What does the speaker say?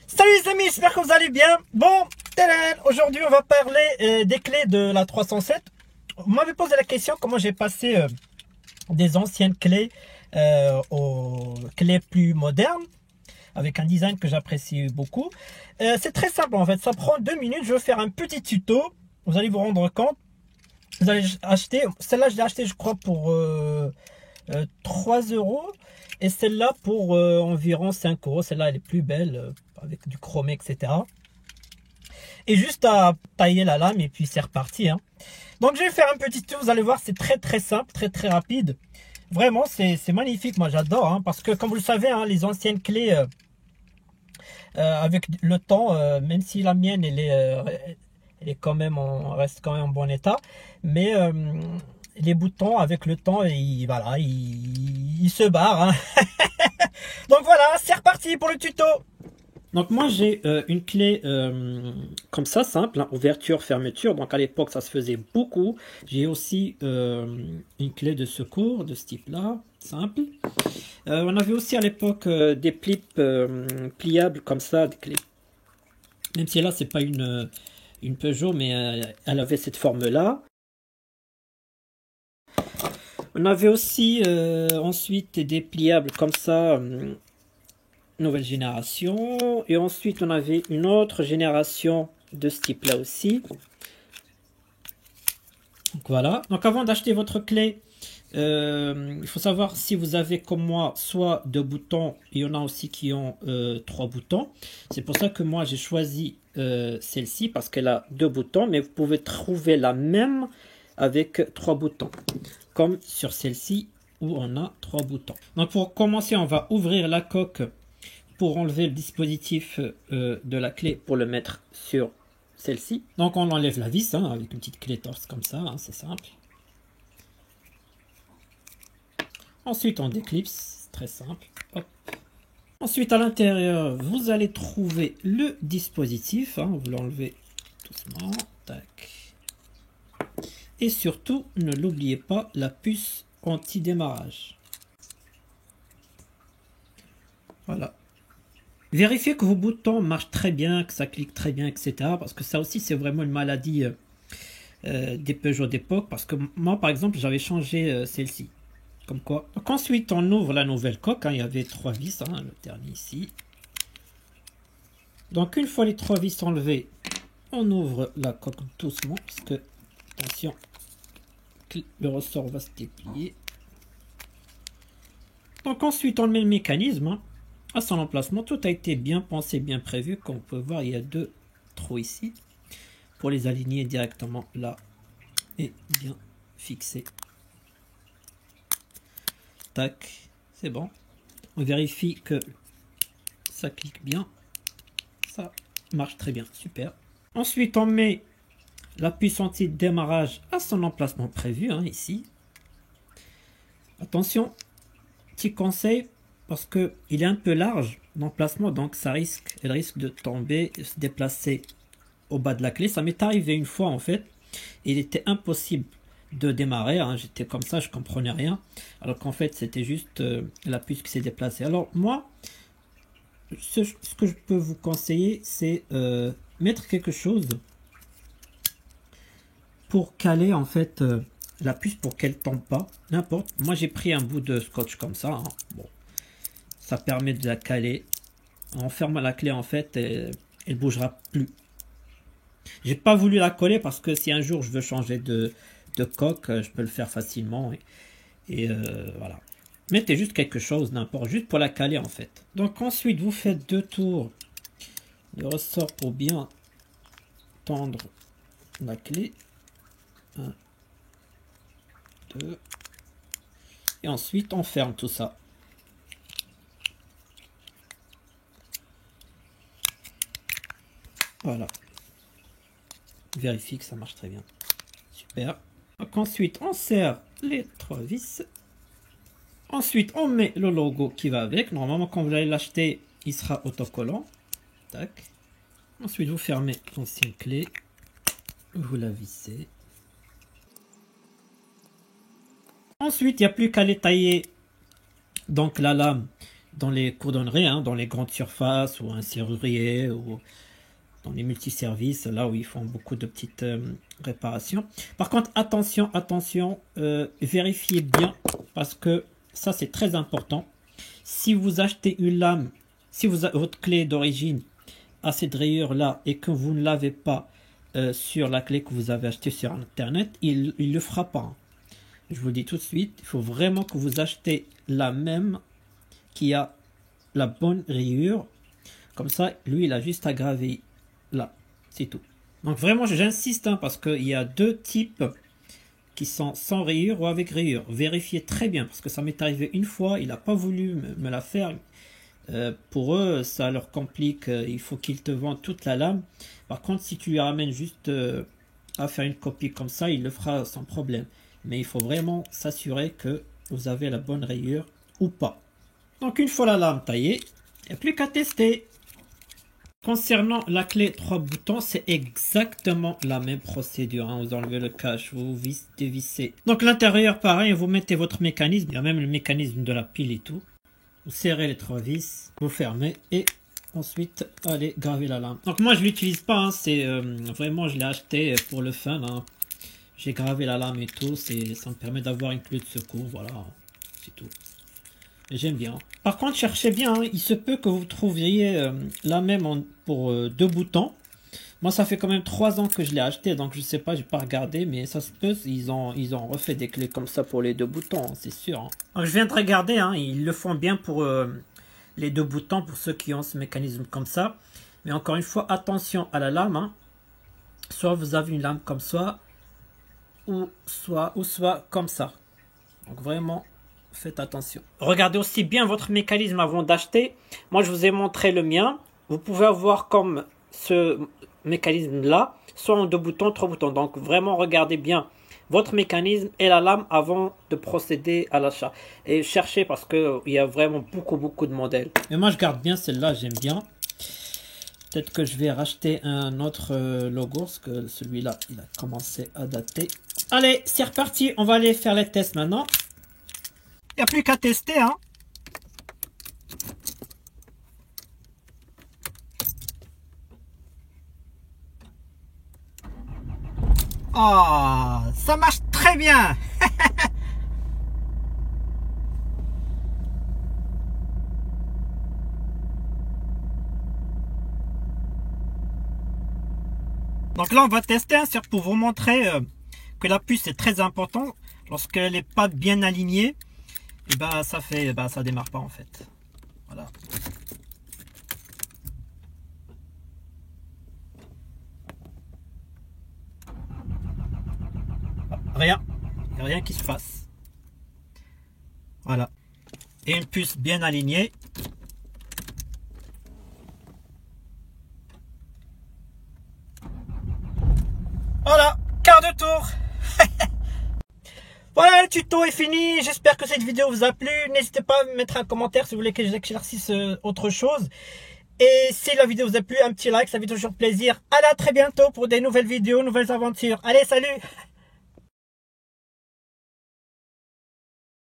Salut les amis, j'espère que vous allez bien. Bon, tadam, aujourd'hui on va parler des clés de la 307. Vous m'avez posé la question comment j'ai passé des anciennes clés aux clés plus modernes, avec un design que j'apprécie beaucoup. C'est très simple en fait, ça prend 2 minutes, je vais faire un petit tuto, vous allez vous rendre compte. Vous allez acheter, celle-là je l'ai acheté je crois pour 3 euros. Et celle-là pour environ 5 euros. Celle-là elle est plus belle avec du chromé, etc. Et juste à tailler la lame et puis c'est reparti. Hein. Donc je vais faire un petit tour. Vous allez voir, c'est très simple, très rapide. Vraiment, c'est magnifique. Moi j'adore. Hein, parce que comme vous le savez, hein, les anciennes clés, avec le temps, même si la mienne elle est quand même reste quand même en bon état. Mais les boutons avec le temps, voilà, ils se barrent. Hein. Donc voilà, c'est reparti pour le tuto. Donc moi j'ai une clé comme ça, simple, hein, ouverture, fermeture. Donc à l'époque ça se faisait beaucoup. J'ai aussi une clé de secours de ce type-là, simple. On avait aussi à l'époque des clips pliables comme ça, des clés. Même si là c'est pas une Peugeot, mais elle avait cette forme-là. On avait aussi ensuite des pliables comme ça, nouvelle génération. Et ensuite on avait une autre génération de ce type là aussi. Donc voilà. Donc avant d'acheter votre clé, il faut savoir si vous avez comme moi soit 2 boutons. Il y en a aussi qui ont 3 boutons. C'est pour ça que moi j'ai choisi celle-ci parce qu'elle a 2 boutons. Mais vous pouvez trouver la même avec 3 boutons. Comme sur celle-ci où on a 3 boutons. Donc pour commencer, on va ouvrir la coque pour enlever le dispositif de la clé pour le mettre sur celle-ci. Donc on enlève la vis hein, avec une petite clé torse comme ça, hein, c'est simple. Ensuite on déclipse, très simple. Hop. Ensuite à l'intérieur, vous allez trouver le dispositif. Hein, vous l'enlevez doucement. Tac. Et surtout, ne l'oubliez pas, la puce anti-démarrage. Voilà. Vérifiez que vos boutons marchent très bien, que ça clique très bien, etc. Parce que ça aussi, c'est vraiment une maladie des Peugeot d'époque. Parce que moi, par exemple, j'avais changé celle-ci. Comme quoi. Donc ensuite, on ouvre la nouvelle coque. Hein. Il y avait 3 vis, hein, le dernier ici. Donc une fois les 3 vis enlevées, on ouvre la coque doucement. Parce que, attention, le ressort va se déplier. Donc ensuite, on met le mécanisme. Hein. À son emplacement, tout a été bien pensé, bien prévu. Comme vous pouvez voir, il y a 2 trous ici pour les aligner directement là et bien fixer. Tac, c'est bon. On vérifie que ça clique bien. Ça marche très bien, super. Ensuite, on met la puce anti-démarrage à son emplacement prévu, hein, ici. Attention, petit conseil. Parce que il est un peu large d'emplacement, donc elle risque de tomber, de se déplacer au bas de la clé. Ça m'est arrivé une fois en fait. Il était impossible de démarrer. Hein. J'étais comme ça, je comprenais rien. Alors qu'en fait, c'était juste la puce qui s'est déplacée. Alors moi, ce que je peux vous conseiller, c'est mettre quelque chose pour caler en fait la puce pour qu'elle tombe pas. N'importe. Moi, j'ai pris un bout de scotch comme ça. Hein. Bon. Ça permet de la caler. En fermant la clé, en fait, elle bougera plus. J'ai pas voulu la coller parce que si un jour je veux changer de coque, je peux le faire facilement. Et voilà. Mettez juste quelque chose, n'importe, juste pour la caler en fait. Donc ensuite, vous faites 2 tours de ressort pour bien tendre la clé. 1, 2. Et ensuite, on ferme tout ça. Voilà. Vérifie que ça marche très bien. Super. Donc ensuite, on serre les 3 vis. Ensuite, on met le logo qui va avec. Normalement, quand vous allez l'acheter, il sera autocollant. Tac. Ensuite, vous fermez l'ancienne clé. Vous la vissez. Ensuite, il n'y a plus qu'à les tailler. Donc la lame dans les cordonneries, hein, dans les grandes surfaces ou un serrurier ou dans les multiservices, là où ils font beaucoup de petites réparations. Par contre, attention, attention, vérifiez bien parce que ça c'est très important. Si vous achetez une lame, si votre clé d'origine a cette rayure là et que vous ne l'avez pas sur la clé que vous avez achetée sur internet, il ne le fera pas. Hein. Je vous le dis tout de suite, il faut vraiment que vous achetez la même qui a la bonne rayure. Comme ça, lui, il a juste à graver là. C'est tout. Donc vraiment, j'insiste hein, parce qu'il y a deux types qui sont sans rayure ou avec rayure. Vérifiez très bien parce que ça m'est arrivé une fois. Il n'a pas voulu me la faire. Pour eux, ça leur complique. Il faut qu'ils te vendent toute la lame. Par contre, si tu lui ramènes juste à faire une copie comme ça, il le fera sans problème. Mais il faut vraiment s'assurer que vous avez la bonne rayure ou pas. Donc une fois la lame taillée, il n'y a plus qu'à tester. Concernant la clé 3 boutons, c'est exactement la même procédure. Hein. Vous enlevez le cache, vous dévissez. Donc l'intérieur, pareil, vous mettez votre mécanisme. Il y a même le mécanisme de la pile et tout. Vous serrez les 3 vis, vous fermez et ensuite allez graver la lame. Donc moi je l'utilise pas, hein. C'est vraiment je l'ai acheté pour le fun. Hein. J'ai gravé la lame et tout, ça me permet d'avoir une clé de secours, voilà, c'est tout. J'aime bien. Par contre, cherchez bien, hein. Il se peut que vous trouviez la même pour 2 boutons. Moi, ça fait quand même 3 ans que je l'ai acheté, donc je sais pas, j'ai pas regardé, mais ça se peut, ils ont refait des clés comme ça pour les 2 boutons, hein, c'est sûr. Hein. Donc, je viens de regarder, hein, ils le font bien pour les 2 boutons, pour ceux qui ont ce mécanisme comme ça. Mais encore une fois, attention à la lame, hein. Soit vous avez une lame comme ça, ou soit comme ça. Donc vraiment, faites attention. Regardez aussi bien votre mécanisme avant d'acheter. Moi, je vous ai montré le mien. Vous pouvez avoir comme ce mécanisme là, soit en 2 boutons, 3 boutons. Donc vraiment, regardez bien votre mécanisme et la lame avant de procéder à l'achat. Et cherchez parce qu'il y a vraiment beaucoup de modèles. Et moi, je garde bien celle-là, j'aime bien. Peut-être que je vais racheter un autre logo parce que celui-là, il a commencé à dater. Allez, c'est reparti. On va aller faire les tests maintenant. Il n'y a plus qu'à tester, hein. Oh, ça marche très bien. Donc là, on va tester, hein, c'est pour vous montrer que la puce est très importante. Lorsqu'elle n'est pas bien alignée, et ben ça démarre pas en fait. Voilà. Rien, il n'y a rien qui se passe. Voilà. Et une puce bien alignée. Voilà, quart de tour. Voilà, le tuto est fini. J'espère que cette vidéo vous a plu. N'hésitez pas à me mettre un commentaire si vous voulez que j'éclaircisse autre chose. Et si la vidéo vous a plu, un petit like, ça fait toujours plaisir. Allez, à très bientôt pour des nouvelles vidéos, nouvelles aventures. Allez, salut!